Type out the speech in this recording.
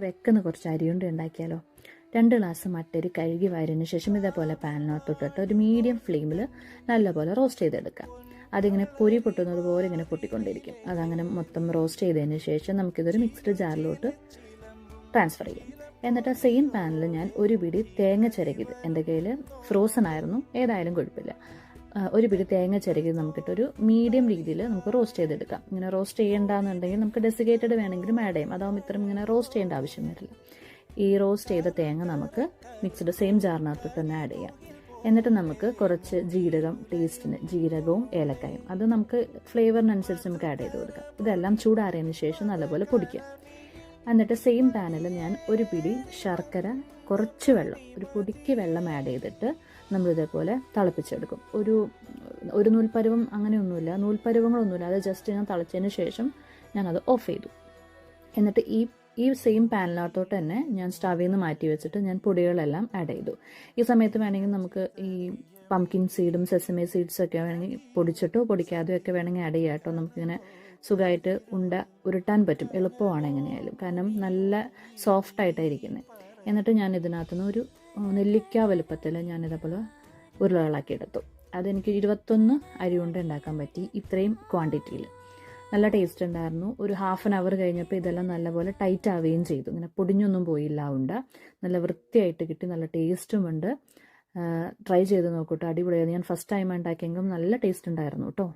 വെക്കുന്ന കുറച്ച് അരിയുണ്ട ഉണ്ടാക്കിയാലോ. 2 ഗ്ലാസ് മട്ടരി കഴുകി വാരിയതിന് ശേഷം ഇതേപോലെ പാനിനകത്തോട്ടിട്ട് ഒരു മീഡിയം ഫ്ലെയിമിൽ നല്ലപോലെ റോസ്റ്റ് ചെയ്തെടുക്കാം. അതിങ്ങനെ പൊരി പൊട്ടുന്നത് പോലെ ഇങ്ങനെ പൊട്ടിക്കൊണ്ടിരിക്കും. അതങ്ങനെ മൊത്തം റോസ്റ്റ് ചെയ്തതിന് ശേഷം നമുക്കിതൊരു മിക്സ്ഡ് ജാറിലോട്ട് ട്രാൻസ്ഫർ ചെയ്യാം. എന്നിട്ട് സെയിം പാനിൽ ഞാൻ ഒരു പിടി തേങ്ങ ചിരകിയത്, എൻ്റെ കയ്യിൽ ഫ്രോസൺ ആയിരുന്നു, ഏതായാലും കുഴപ്പമില്ല, ഒരു പിടി തേങ്ങ ചിരകിയത് നമുക്കിട്ടൊരു മീഡിയം രീതിയിൽ നമുക്ക് റോസ്റ്റ് ചെയ്തെടുക്കാം. ഇങ്ങനെ റോസ്റ്റ് ചെയ്യേണ്ടെന്നുണ്ടെങ്കിൽ നമുക്ക് ഡെസിക്കേറ്റഡ് വേണമെങ്കിലും ആഡ് ചെയ്യാം. അതാവുമ്പോൾ ഇത്രയും ഇങ്ങനെ റോസ്റ്റ് ചെയ്യേണ്ട ആവശ്യം വരില്ല. ഈ റോസ്റ്റ് ചെയ്ത തേങ്ങ നമുക്ക് മിക്സ്ഡ് സെയിം ജാറിനകത്ത് തന്നെ ആഡ് ചെയ്യാം. എന്നിട്ട് നമുക്ക് കുറച്ച് ജീരകം, ടേസ്റ്റിന് ജീരകവും ഏലക്കായും, അത് നമുക്ക് ഫ്ലേവറിനനുസരിച്ച് നമുക്ക് ആഡ് ചെയ്ത് കൊടുക്കാം. ഇതെല്ലാം ചൂടാറിയതിന് ശേഷം നല്ലപോലെ പൊടിക്കാം. എന്നിട്ട് സെയിം പാനിൽ ഞാൻ ഒരു പിടി ശർക്കര, കുറച്ച് വെള്ളം, ഒരു പൊടിക്ക് വെള്ളം ആഡ് ചെയ്തിട്ട് നമ്മളിതേപോലെ തിളപ്പിച്ചെടുക്കും. ഒരു നൂൽപ്പരുവം അങ്ങനെയൊന്നുമില്ല, നൂൽപ്പരുവങ്ങളൊന്നുമില്ല, അത് ജസ്റ്റ് ഞാൻ തിളച്ചതിന് ശേഷം ഞാനത് ഓഫ് ചെയ്തു. എന്നിട്ട് ഈ സെയിം പാനിനകത്തോട്ട് തന്നെ ഞാൻ സ്റ്റവിൽ നിന്ന് മാറ്റി വെച്ചിട്ട് ഞാൻ പൊടികളെല്ലാം ആഡ് ചെയ്തു. ഈ സമയത്ത് വേണമെങ്കിൽ നമുക്ക് ഈ പംകിൻ സീഡും സെസമി സീഡ്സൊക്കെ വേണമെങ്കിൽ പൊടിച്ചിട്ടോ പൊടിക്കാതെയോ ഒക്കെ വേണമെങ്കിൽ ആഡ് ചെയ്യാം കേട്ടോ. നമുക്കിങ്ങനെ സുഖമായിട്ട് ഉരുട്ടാൻ പറ്റും, എളുപ്പമാണ് എങ്ങനെയായാലും, കാരണം നല്ല സോഫ്റ്റായിട്ടാണ് ഇരിക്കുന്നത്. എന്നിട്ട് ഞാൻ ഇതിനകത്തുനിന്ന് ഒരു നെല്ലിക്ക വലുപ്പത്തിൽ ഞാനിതേപോലെ ഉരുളകളാക്കി എടുത്തു. അതെനിക്ക് 21 അരി കൊണ്ട് ഉണ്ടാക്കാൻ പറ്റി, ഇത്രയും ക്വാണ്ടിറ്റിയിൽ. നല്ല ടേസ്റ്റ് ഉണ്ടായിരുന്നു. ഒരു ഹാഫ് ആൻ അവർ കഴിഞ്ഞപ്പോൾ ഇതെല്ലാം നല്ലപോലെ ടൈറ്റ് ആവുകയും ചെയ്തു. ഇങ്ങനെ പൊടിഞ്ഞൊന്നും പോയില്ല, നല്ല വൃത്തിയായിട്ട് കിട്ടി, നല്ല ടേസ്റ്റുമുണ്ട്. ട്രൈ ചെയ്ത് നോക്കൂട്ടോ, അടിപൊളിയായിരുന്നു. ഞാൻ ഫസ്റ്റ് ടൈം ഉണ്ടാക്കിയെങ്കിലും നല്ല ടേസ്റ്റ് ഉണ്ടായിരുന്നു കേട്ടോ.